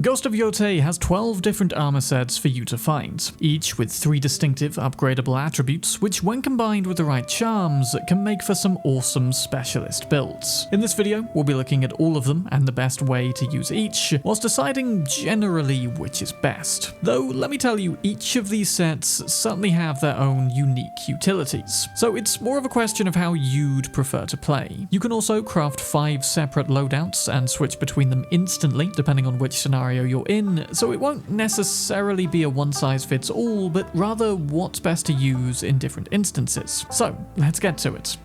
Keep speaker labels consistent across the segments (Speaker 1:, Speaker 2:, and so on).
Speaker 1: Ghost of Yotei has 12 different armor sets for you to find, each with 3 distinctive upgradable attributes, which when combined with the right charms, can make for some awesome specialist builds. In this video, we'll be looking at all of them and the best way to use each, whilst deciding generally which is best. Though, let me tell you, each of these sets certainly have their own unique utilities, so it's more of a question of how you'd prefer to play. You can also craft 5 separate loadouts and switch between them instantly, depending on which scenario you're in, so it won't necessarily be a one-size-fits-all, but rather what's best to use in different instances. So, let's get to it.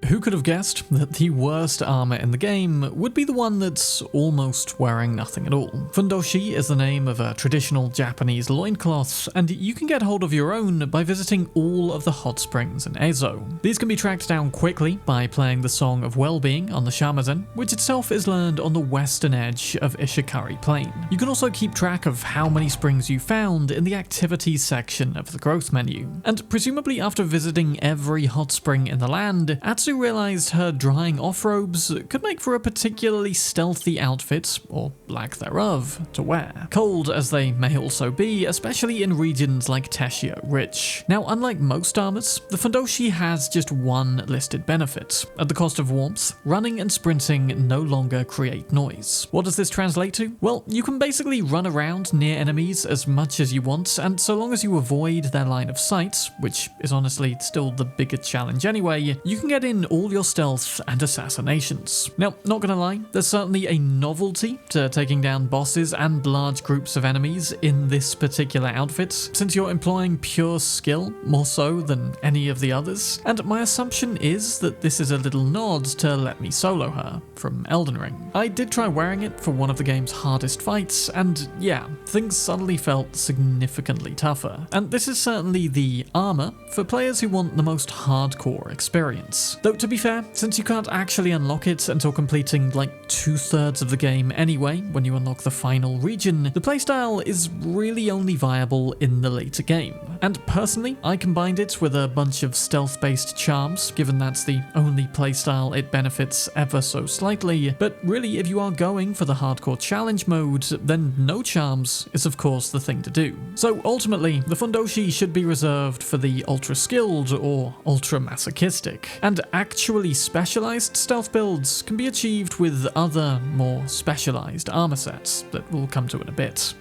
Speaker 1: Who could have guessed that the worst armor in the game would be the one that's almost wearing nothing at all? Fundoshi is the name of a traditional Japanese loincloth, and you can get hold of your own by visiting all of the hot springs in Ezo. These can be tracked down quickly by playing the Song of Wellbeing on the shamisen, which itself is learned on the western edge of Ishikari Plain. You can also keep track of how many springs you found in the activities section of the growth menu. And presumably after visiting every hot spring in the land, Atsu realized her drying off robes could make for a particularly stealthy outfit, or lack thereof, to wear. Cold as they may also be, especially in regions like Teshio Ridge. Now, unlike most armors, the Fundoshi has just one listed benefit. At the cost of warmth, running and sprinting no longer create noise. What does this translate to? Well, you can basically run around near enemies as much as you want, and so long as you avoid their line of sight, which is honestly still the bigger challenge anyway, you can get in all your stealth and assassinations. Now, not gonna lie, there's certainly a novelty to taking down bosses and large groups of enemies in this particular outfit, since you're employing pure skill more so than any of the others, and my assumption is that this is a little nod to Let Me Solo Her from Elden Ring. I did try wearing it for one of the game's hardest fights, and yeah, things suddenly felt significantly tougher. And this is certainly the armor for players who want the most hardcore experience. Though to be fair, since you can't actually unlock it until completing like 2/3 of the game anyway, when you unlock the final region, the playstyle is really only viable in the later game. And personally, I combined it with a bunch of stealth-based charms, given that's the only playstyle it benefits ever so slightly, but really if you are going for the hardcore challenge mode, then no charms is of course the thing to do. So ultimately, the Fundoshi should be reserved for the ultra-skilled or ultra-masochistic, and actually specialized stealth builds can be achieved with other, more specialized armor sets that we'll come to in a bit.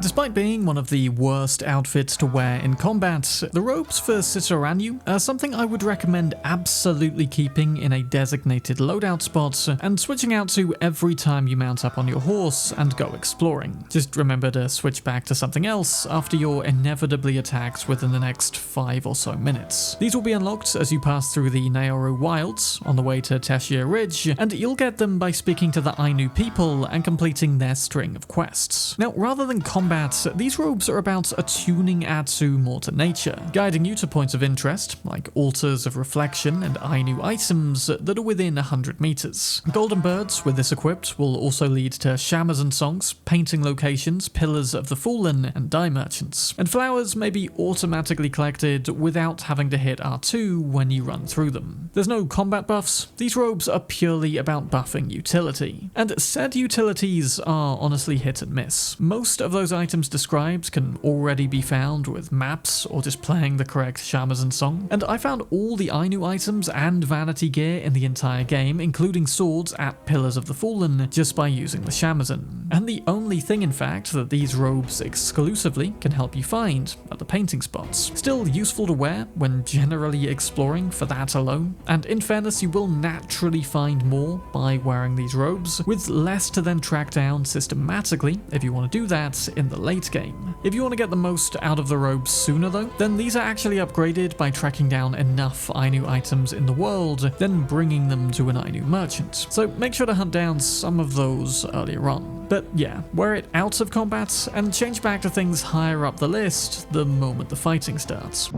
Speaker 1: Despite being one of the worst outfits to wear in combat, the robes for Sitturanyu are something I would recommend absolutely keeping in a designated loadout spot and switching out to every time you mount up on your horse and go exploring. Just remember to switch back to something else after you're inevitably attacked within the next 5 or so minutes. These will be unlocked as you pass through the Naoru Wilds on the way to Teshio Ridge, and you'll get them by speaking to the Ainu people and completing their string of quests. Now, rather than combat, these robes are about attuning Atsu more to nature, guiding you to points of interest, like altars of reflection and Ainu items that are within 100 meters. Golden birds with this equipped will also lead to shamisen songs, painting locations, pillars of the fallen, and dye merchants. And flowers may be automatically collected without having to hit R2 when you run through them. There's no combat buffs, these robes are purely about buffing utility. And said utilities are honestly hit and miss. Most of those items described can already be found with maps or just playing the correct shamisen song, and I found all the Ainu items and vanity gear in the entire game, including swords at Pillars of the Fallen, just by using the shamisen. And the only thing in fact that these robes exclusively can help you find are the painting spots. Still useful to wear when generally exploring for that alone, and in fairness you will naturally find more by wearing these robes, with less to then track down systematically if you want to do that in the late game. If you want to get the most out of the robes sooner though, then these are actually upgraded by tracking down enough Ainu items in the world, then bringing them to an Ainu merchant. So make sure to hunt down some of those earlier on. But yeah, wear it out of combat and change back to things higher up the list the moment the fighting starts.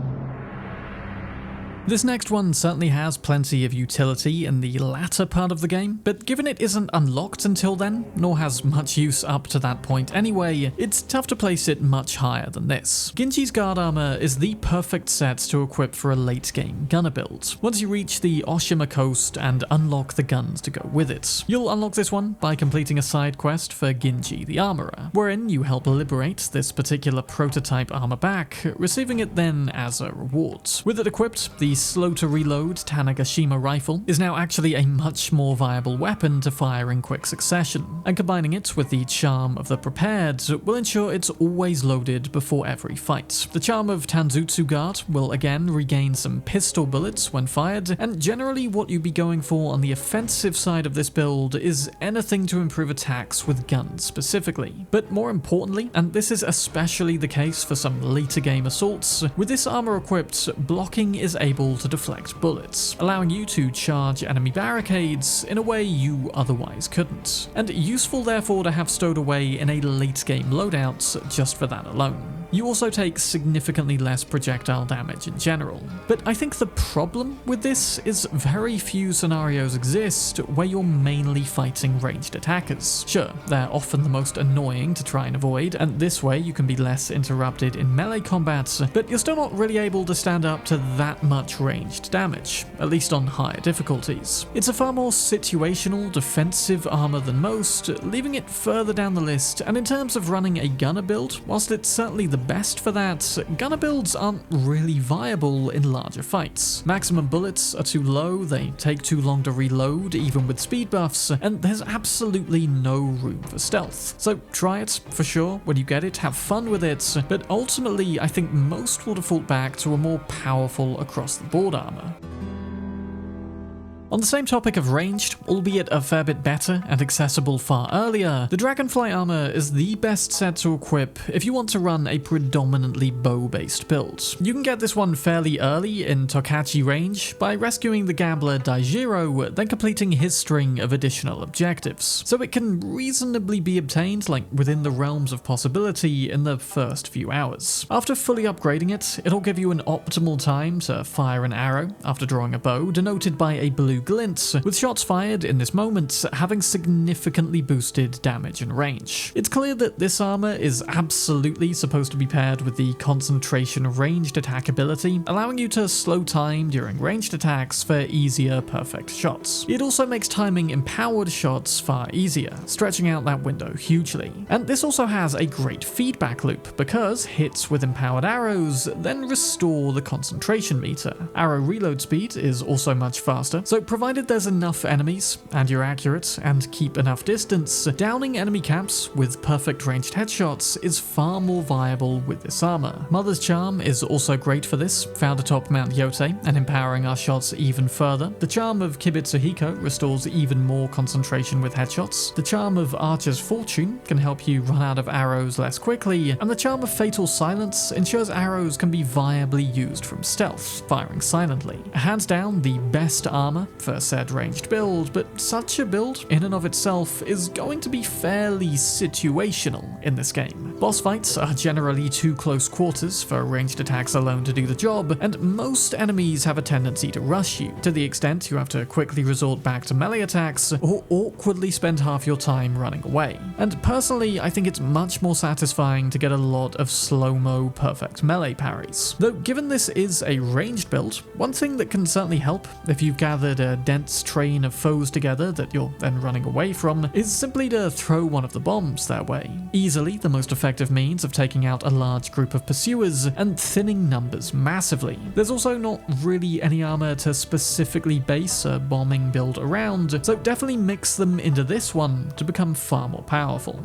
Speaker 1: This next one certainly has plenty of utility in the latter part of the game, but given it isn't unlocked until then, nor has much use up to that point anyway, it's tough to place it much higher than this. Ginji's guard armor is the perfect set to equip for a late game gunner build, once you reach the Oshima coast and unlock the guns to go with it. You'll unlock this one by completing a side quest for Ginji the Armorer, wherein you help liberate this particular prototype armor back, receiving it then as a reward. With it equipped, the slow-to-reload Tanegashima rifle is now actually a much more viable weapon to fire in quick succession, and combining it with the charm of the Prepared will ensure it's always loaded before every fight. The charm of Tanzutsu Guard will again regain some pistol bullets when fired, and generally what you'd be going for on the offensive side of this build is anything to improve attacks with guns specifically. But more importantly, and this is especially the case for some later game assaults, with this armor equipped, blocking is able to deflect bullets, allowing you to charge enemy barricades in a way you otherwise couldn't, and useful therefore to have stowed away in a late game loadout just for that alone. You also take significantly less projectile damage in general. But I think the problem with this is very few scenarios exist where you're mainly fighting ranged attackers. Sure, they're often the most annoying to try and avoid, and this way you can be less interrupted in melee combat, but you're still not really able to stand up to that much ranged damage, at least on higher difficulties. It's a far more situational, defensive armor than most, leaving it further down the list, and in terms of running a gunner build, whilst it's certainly the best for that, gunner builds aren't really viable in larger fights. Maximum bullets are too low, they take too long to reload even with speed buffs, and there's absolutely no room for stealth. So try it, for sure, when you get it, have fun with it, but ultimately I think most will default back to a more powerful across-the-board armor. On the same topic of ranged, albeit a fair bit better and accessible far earlier, the Dragonfly Armour is the best set to equip if you want to run a predominantly bow-based build. You can get this one fairly early in Tokachi range by rescuing the gambler Daijiro, then completing his string of additional objectives, so it can reasonably be obtained within the realms of possibility in the first few hours. After fully upgrading it, it'll give you an optimal time to fire an arrow after drawing a bow, denoted by a blue glint, with shots fired in this moment having significantly boosted damage and range. It's clear that this armor is absolutely supposed to be paired with the concentration ranged attack ability, allowing you to slow time during ranged attacks for easier perfect shots. It also makes timing empowered shots far easier, stretching out that window hugely. And this also has a great feedback loop, because hits with empowered arrows then restore the concentration meter. Arrow reload speed is also much faster, so provided there's enough enemies, and you're accurate, and keep enough distance, downing enemy camps with perfect ranged headshots is far more viable with this armor. Mother's Charm is also great for this, found atop Mount Yotei, and empowering our shots even further. The Charm of Kibitsuhiko restores even more concentration with headshots. The Charm of Archer's Fortune can help you run out of arrows less quickly, and the Charm of Fatal Silence ensures arrows can be viably used from stealth, firing silently. Hands down the best armor for said ranged build, but such a build in and of itself is going to be fairly situational in this game. Boss fights are generally too close quarters for ranged attacks alone to do the job, and most enemies have a tendency to rush you, to the extent you have to quickly resort back to melee attacks or awkwardly spend half your time running away. And personally, I think it's much more satisfying to get a lot of slow-mo perfect melee parries. Though given this is a ranged build, one thing that can certainly help if you've gathered a dense train of foes together that you're then running away from is simply to throw one of the bombs their way. Easily the most effective means of taking out a large group of pursuers and thinning numbers massively. There's also not really any armor to specifically base a bombing build around, so definitely mix them into this one to become far more powerful.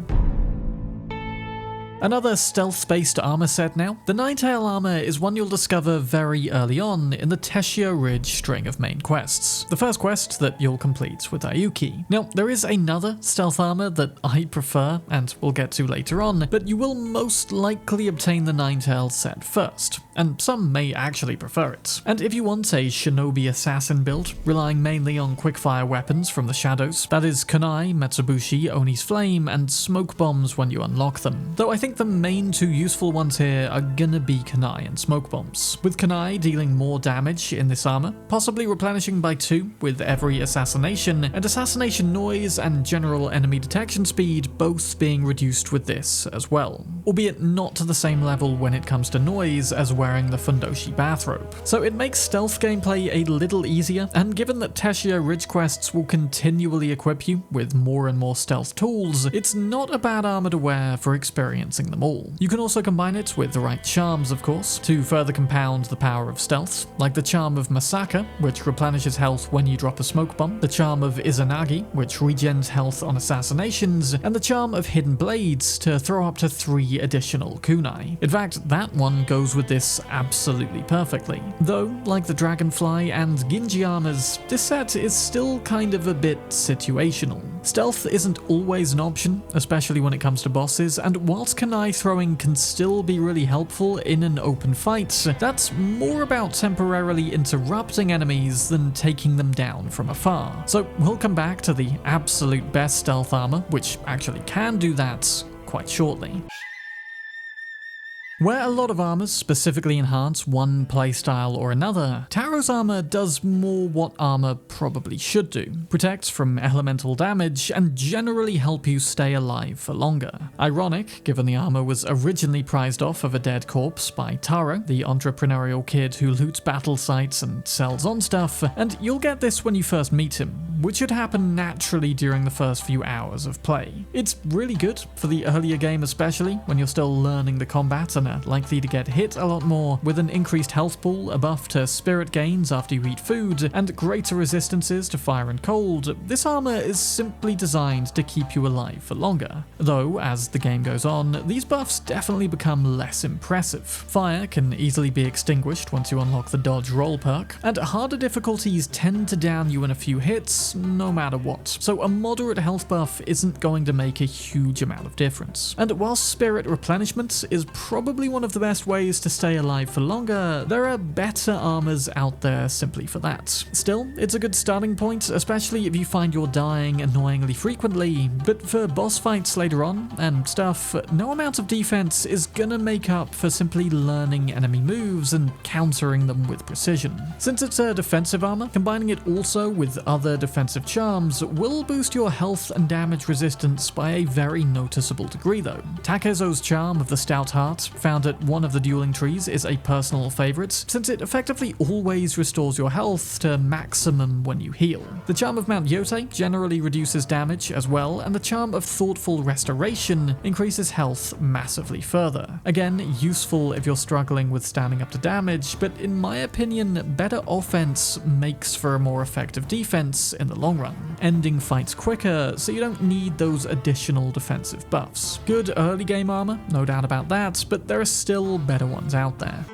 Speaker 1: Another stealth-based armor set now. The Ninetail armor is one you'll discover very early on in the Teshio Ridge string of main quests, the first quest that you'll complete with Ayuki. Now, there is another stealth armor that I prefer, and we'll get to later on, but you will most likely obtain the Ninetail set first, and some may actually prefer it. And if you want a shinobi assassin build, relying mainly on quickfire weapons from the shadows, that is kunai, Metsubushi, Oni's Flame, and smoke bombs when you unlock them. Though I think think the main two useful ones here are gonna be kunai and smoke bombs, with kunai dealing more damage in this armor, possibly replenishing by 2 with every assassination, and assassination noise and general enemy detection speed both being reduced with this as well, albeit not to the same level when it comes to noise as wearing the Fundoshi bathrobe. So it makes stealth gameplay a little easier, and given that Teshio Ridge quests will continually equip you with more and more stealth tools, it's not a bad armor to wear for experiencing them all. You can also combine it with the right charms, of course, to further compound the power of stealth, like the charm of Masaka, which replenishes health when you drop a smoke bomb, the charm of Izanagi, which regens health on assassinations, and the charm of Hidden Blades to throw up to 3 additional kunai. In fact, that one goes with this absolutely perfectly. Though, like the Dragonfly and Ginji armors, this set is still kind of a bit situational. Stealth isn't always an option, especially when it comes to bosses, and whilst kunai throwing can still be really helpful in an open fight, that's more about temporarily interrupting enemies than taking them down from afar. So we'll come back to the absolute best stealth armor, which actually can do that, quite shortly. Where a lot of armors specifically enhance one playstyle or another, Taro's armor does more what armor probably should do: protect from elemental damage and generally help you stay alive for longer. Ironic, given the armor was originally prized off of a dead corpse by Taro, the entrepreneurial kid who loots battle sites and sells on stuff, and you'll get this when you first meet him, which should happen naturally during the first few hours of play. It's really good for the earlier game, especially when you're still learning the combat and are likely to get hit a lot more, with an increased health pool, a buff to spirit gains after you eat food, and greater resistances to fire and cold. This armor is simply designed to keep you alive for longer. Though, as the game goes on, these buffs definitely become less impressive. Fire can easily be extinguished once you unlock the dodge roll perk, and harder difficulties tend to down you in a few hits, no matter what. So a moderate health buff isn't going to make a huge amount of difference. And whilst spirit replenishment is probably one of the best ways to stay alive for longer, there are better armors out there simply for that. Still, it's a good starting point, especially if you find you're dying annoyingly frequently, but for boss fights later on and stuff, no amount of defense is gonna make up for simply learning enemy moves and countering them with precision. Since it's a defensive armor, combining it also with other defensive charms will boost your health and damage resistance by a very noticeable degree though. Takezo's charm of the Stout Heart, found at one of the dueling trees, is a personal favourite, since it effectively always restores your health to maximum when you heal. The charm of Mount Yotei generally reduces damage as well, and the charm of Thoughtful Restoration increases health massively further. Again, useful if you're struggling with standing up to damage, but in my opinion, better offense makes for a more effective defense in the long run, ending fights quicker so you don't need those additional defensive buffs. Good early game armor, no doubt about that, but there are still better ones out there.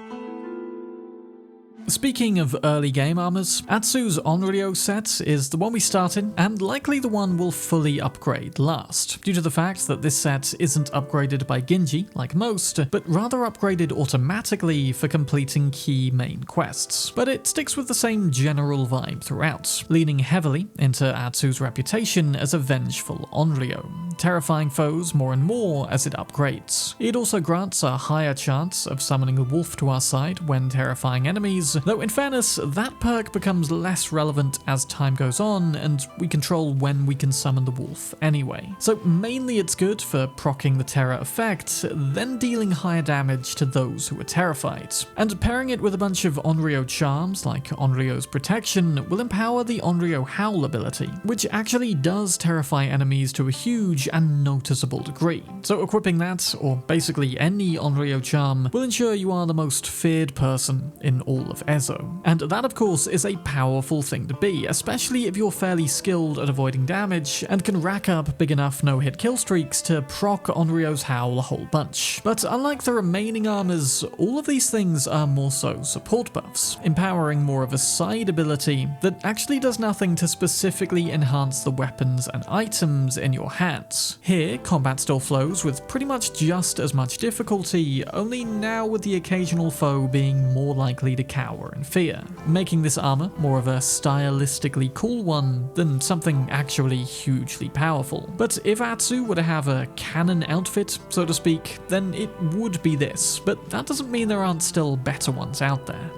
Speaker 1: Speaking of early game armors, Atsu's Onryo set is the one we started, and likely the one we'll fully upgrade last, due to the fact that this set isn't upgraded by Ginji, like most, but rather upgraded automatically for completing key main quests. But it sticks with the same general vibe throughout, leaning heavily into Atsu's reputation as a vengeful Onryo, terrifying foes more and more as it upgrades. It also grants a higher chance of summoning a wolf to our side when terrifying enemies, though in fairness, that perk becomes less relevant as time goes on, and we control when we can summon the wolf anyway. So mainly it's good for proccing the terror effect, then dealing higher damage to those who are terrified. And pairing it with a bunch of Onryo charms, like Onryo's Protection, will empower the Onryo Howl ability, which actually does terrify enemies to a huge and noticeable degree. So equipping that, or basically any Onryo charm, will ensure you are the most feared person in all of Ezo. And that of course is a powerful thing to be, especially if you're fairly skilled at avoiding damage and can rack up big enough no-hit kill streaks to proc Onryo's Howl a whole bunch. But unlike the remaining armors, all of these things are more so support buffs, empowering more of a side ability that actually does nothing to specifically enhance the weapons and items in your hands. enemies. Here, combat still flows with pretty much just as much difficulty, only now with the occasional foe being more likely to cower in fear, making this armor more of a stylistically cool one than something actually hugely powerful. But if Atsu were to have a canon outfit, so to speak, then it would be this, but that doesn't mean there aren't still better ones out there.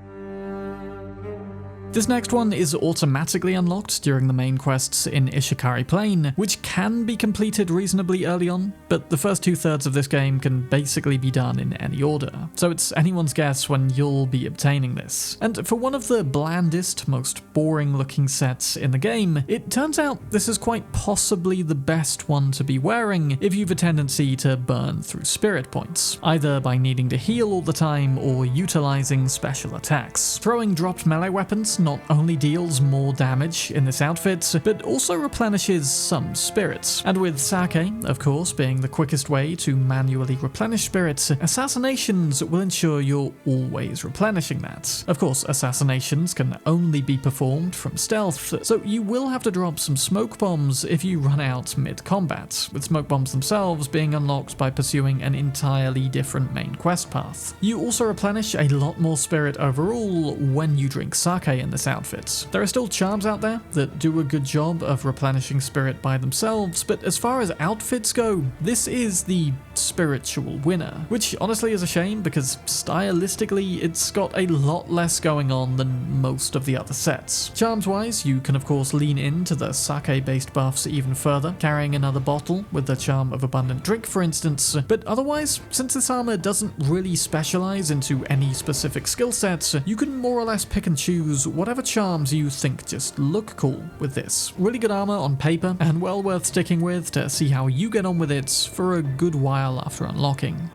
Speaker 1: This next one is automatically unlocked during the main quests in Ishikari Plain, which can be completed reasonably early on, but the first 2/3 of this game can basically be done in any order, so it's anyone's guess when you'll be obtaining this. And for one of the blandest, most boring looking sets in the game, it turns out this is quite possibly the best one to be wearing if you've a tendency to burn through spirit points, either by needing to heal all the time or utilizing special attacks. Throwing dropped melee weapons not only deals more damage in this outfit, but also replenishes some spirits. And with sake, of course, being the quickest way to manually replenish spirits, assassinations will ensure you're always replenishing that. Of course, assassinations can only be performed from stealth, so you will have to drop some smoke bombs if you run out mid-combat, with smoke bombs themselves being unlocked by pursuing an entirely different main quest path. You also replenish a lot more spirit overall when you drink sake in this outfit. There are still charms out there that do a good job of replenishing spirit by themselves, but as far as outfits go, this is the spiritual winner, which honestly is a shame because stylistically it's got a lot less going on than most of the other sets. Charms wise, you can of course lean into the sake based buffs even further, carrying another bottle with the charm of abundant drink for instance, but otherwise, since this armor doesn't really specialize into any specific skill sets, you can more or less pick and choose whatever charms you think just look cool with this. Really good armor on paper, and well worth sticking with to see how you get on with it for a good while after unlocking.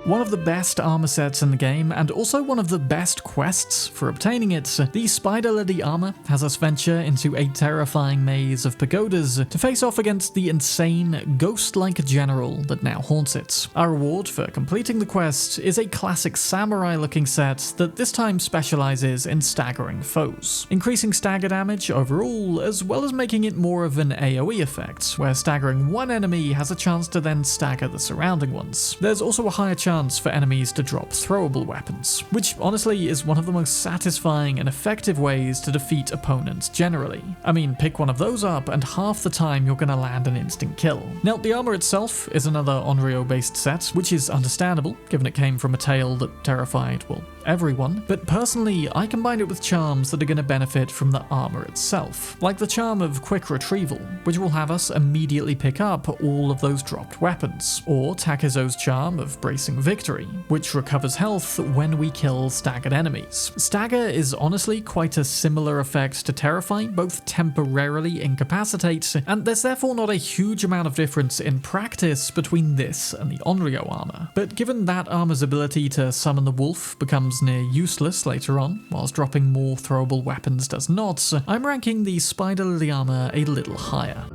Speaker 1: One of the best armor sets in the game, and also one of the best quests for obtaining it, the Spider Lily armor has us venture into a terrifying maze of pagodas to face off against the insane, ghost-like general that now haunts it. Our reward for completing the quest is a classic samurai-looking set that this time specializes in staggering foes, increasing stagger damage overall, as well as making it more of an AoE effect, where staggering one enemy has a chance to then stagger the surrounding ones. There's also a higher chance for enemies to drop throwable weapons, which honestly is one of the most satisfying and effective ways to defeat opponents generally. I mean, pick one of those up and half the time you're gonna land an instant kill. Now, the armor itself is another Onryo based set, which is understandable given it came from a tale that terrified, well, everyone, but personally I combined it with charms that are gonna benefit from the armor itself, like the charm of quick retrieval, which will have us immediately pick up all of those dropped weapons, or Takezo's charm of bracing victory, which recovers health when we kill staggered enemies. Stagger is honestly quite a similar effect to Terrify, both temporarily incapacitate, and there's therefore not a huge amount of difference in practice between this and the Onryo armor. But given that armor's ability to summon the wolf becomes near useless later on, whilst dropping more throwable weapons does not, I'm ranking the Spider Lily armor a little higher.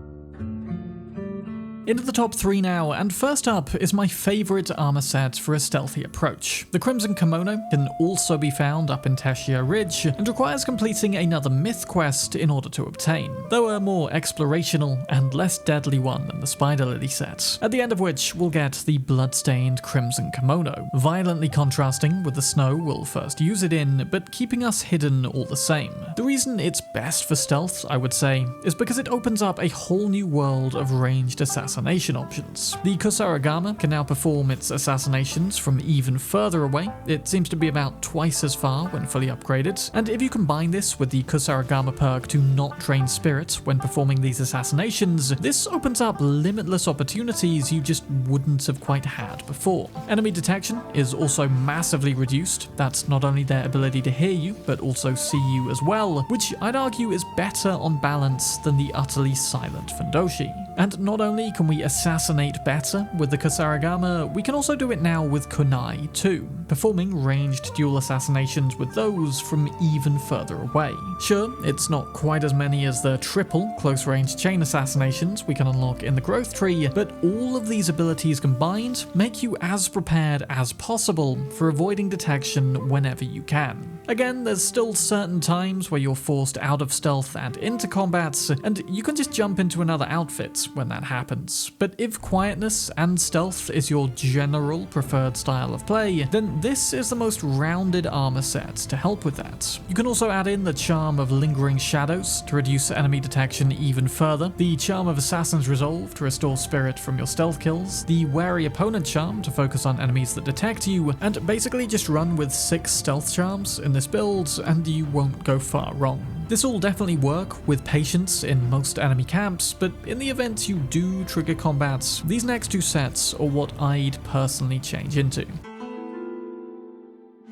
Speaker 1: Into the top 3 now, and first up is my favourite armor set for a stealthy approach. The Crimson Kimono can also be found up in Teshia Ridge, and requires completing another myth quest in order to obtain, though a more explorational and less deadly one than the Spider Lily set, at the end of which we'll get the bloodstained Crimson Kimono, violently contrasting with the snow we'll first use it in, but keeping us hidden all the same. The reason it's best for stealth, I would say, is because it opens up a whole new world of ranged assassination options. The Kusarigama can now perform its assassinations from even further away. It seems to be about twice as far when fully upgraded, and if you combine this with the Kusarigama perk to not drain spirit when performing these assassinations, this opens up limitless opportunities you just wouldn't have quite had before. Enemy detection is also massively reduced. That's not only their ability to hear you, but also see you as well, which I'd argue is better on balance than the utterly silent Fundoshi. And not only can we assassinate better with the Kusarigama, we can also do it now with Kunai too, performing ranged dual assassinations with those from even further away. Sure, it's not quite as many as the triple close-range chain assassinations we can unlock in the growth tree, but all of these abilities combined make you as prepared as possible for avoiding detection whenever you can. Again, there's still certain times where you're forced out of stealth and into combat, and you can just jump into another outfit, quiet when that happens. But if quietness and stealth is your general preferred style of play, then this is the most rounded armor set to help with that. You can also add in the charm of Lingering Shadows to reduce enemy detection even further, the charm of Assassin's Resolve to restore spirit from your stealth kills, the Wary Opponent charm to focus on enemies that detect you, and basically just run with 6 stealth charms in this build and you won't go far wrong. This will definitely work with patience in most enemy camps, but in the event you do trigger combats, these next 2 sets are what I'd personally change into.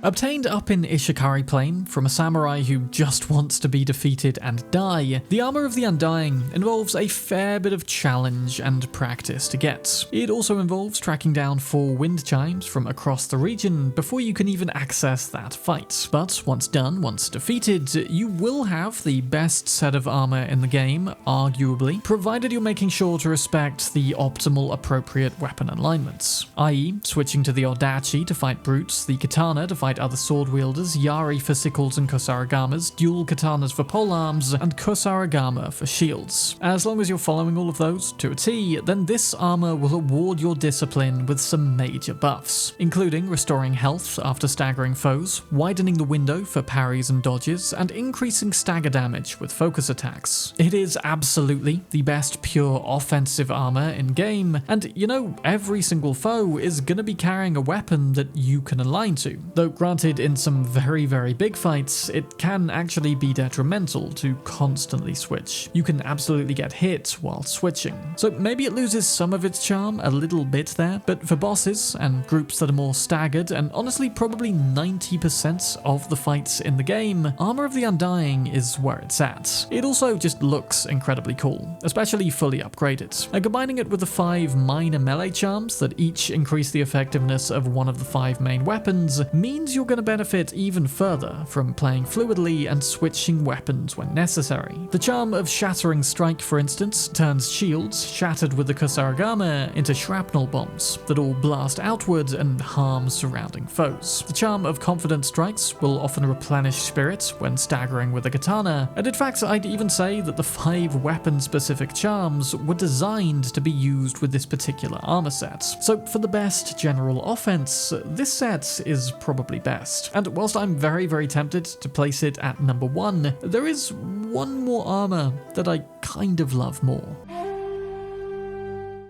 Speaker 1: Obtained up in Ishikari Plain from a samurai who just wants to be defeated and die, the Armour of the Undying involves a fair bit of challenge and practice to get. It also involves tracking down 4 wind chimes from across the region before you can even access that fight. But once done, once defeated, you will have the best set of armour in the game, arguably, provided you're making sure to respect the optimal appropriate weapon alignments, i.e. switching to the Odachi to fight brutes, the katana to fight other sword wielders, Yari for sickles and Kosaragamas, dual katanas for polearms, and Kosaragama for shields. As long as you're following all of those to a T, then this armor will award your discipline with some major buffs, including restoring health after staggering foes, widening the window for parries and dodges, and increasing stagger damage with focus attacks. It is absolutely the best pure offensive armor in game, and you know, every single foe is gonna be carrying a weapon that you can align to, though granted, in some very, very big fights, it can actually be detrimental to constantly switch. You can absolutely get hit while switching. So maybe it loses some of its charm a little bit there, but for bosses and groups that are more staggered, and honestly probably 90% of the fights in the game, Armour of the Undying is where it's at. It also just looks incredibly cool, especially fully upgraded. And combining it with the 5 minor melee charms that each increase the effectiveness of one of the 5 main weapons means you're going to benefit even further from playing fluidly and switching weapons when necessary. The charm of Shattering Strike, for instance, turns shields shattered with the Kosaragama into shrapnel bombs that all blast outward and harm surrounding foes. The charm of Confident Strikes will often replenish spirit when staggering with a katana, and in fact I'd even say that the 5 weapon-specific charms were designed to be used with this particular armor set. So for the best general offense, this set is probably best. And whilst I'm very, very tempted to place it at number 1, there is one more armor that I kind of love more.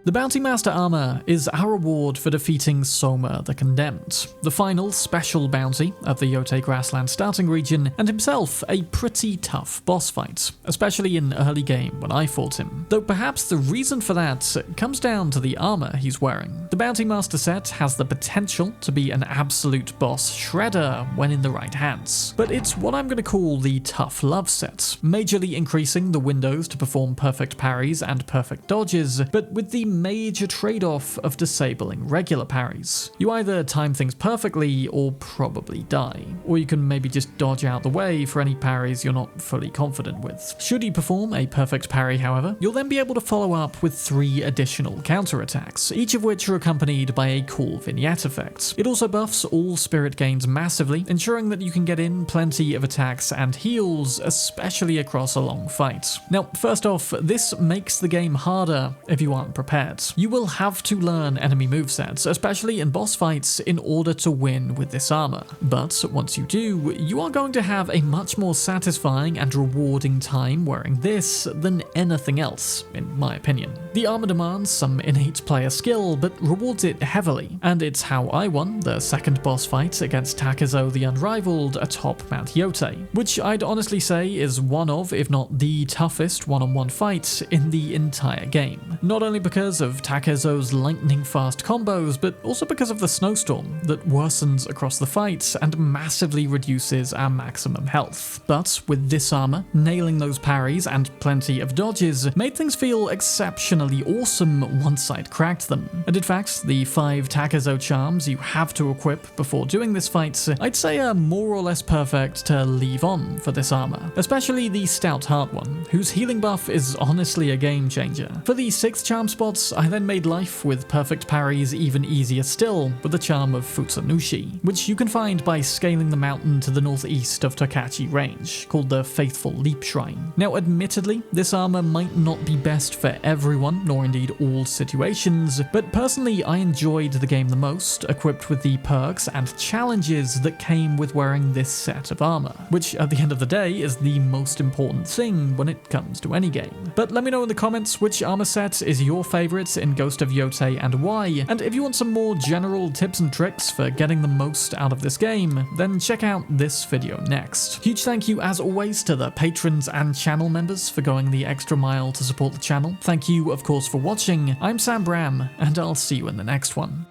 Speaker 1: The Bounty Master Armor is our reward for defeating Soma the Condemned, the final special bounty of the Yotei Grassland starting region, and himself a pretty tough boss fight, especially in early game when I fought him. Though perhaps the reason for that comes down to the armor he's wearing. The Bounty Master set has the potential to be an absolute boss shredder when in the right hands, but it's what I'm going to call the Tough Love set, majorly increasing the windows to perform perfect parries and perfect dodges, but with the major trade-off of disabling regular parries. You either time things perfectly or probably die, or you can maybe just dodge out the way for any parries you're not fully confident with. Should you perform a perfect parry, however, you'll then be able to follow up with 3 additional counterattacks, each of which are accompanied by a cool vignette effect. It also buffs all spirit gains massively, ensuring that you can get in plenty of attacks and heals, especially across a long fight. Now, first off, this makes the game harder if you aren't prepared. You will have to learn enemy movesets, especially in boss fights, in order to win with this armor. But once you do, you are going to have a much more satisfying and rewarding time wearing this than anything else, in my opinion. The armor demands some innate player skill, but rewards it heavily, and it's how I won the second boss fight against Takezo the Unrivaled atop Mount Yotei, which I'd honestly say is one of, if not the toughest one-on-one fight in the entire game. Not only because of Takezo's lightning-fast combos, but also because of the snowstorm that worsens across the fight and massively reduces our maximum health. But with this armor, nailing those parries and plenty of dodges made things feel exceptionally awesome once I'd cracked them. And in fact, the 5 Takezo charms you have to equip before doing this fight, I'd say are more or less perfect to leave on for this armor, especially the Stout Heart one, whose healing buff is honestly a game changer. For the 6th charm spots, I then made life with perfect parries even easier still with the charm of Futsunushi, which you can find by scaling the mountain to the northeast of Tokachi Range, called the Faithful Leap Shrine. Now admittedly, this armor might not be best for everyone, everyone, nor indeed all situations, but personally I enjoyed the game the most, equipped with the perks and challenges that came with wearing this set of armor, which at the end of the day is the most important thing when it comes to any game. But let me know in the comments which armor set is your favorite in Ghost of Yotei and why, and if you want some more general tips and tricks for getting the most out of this game, then check out this video next. Huge thank you as always to the patrons and channel members for going the extra mile to support the channel. Thank you of course for watching. I'm Sam Bram, and I'll see you in the next one.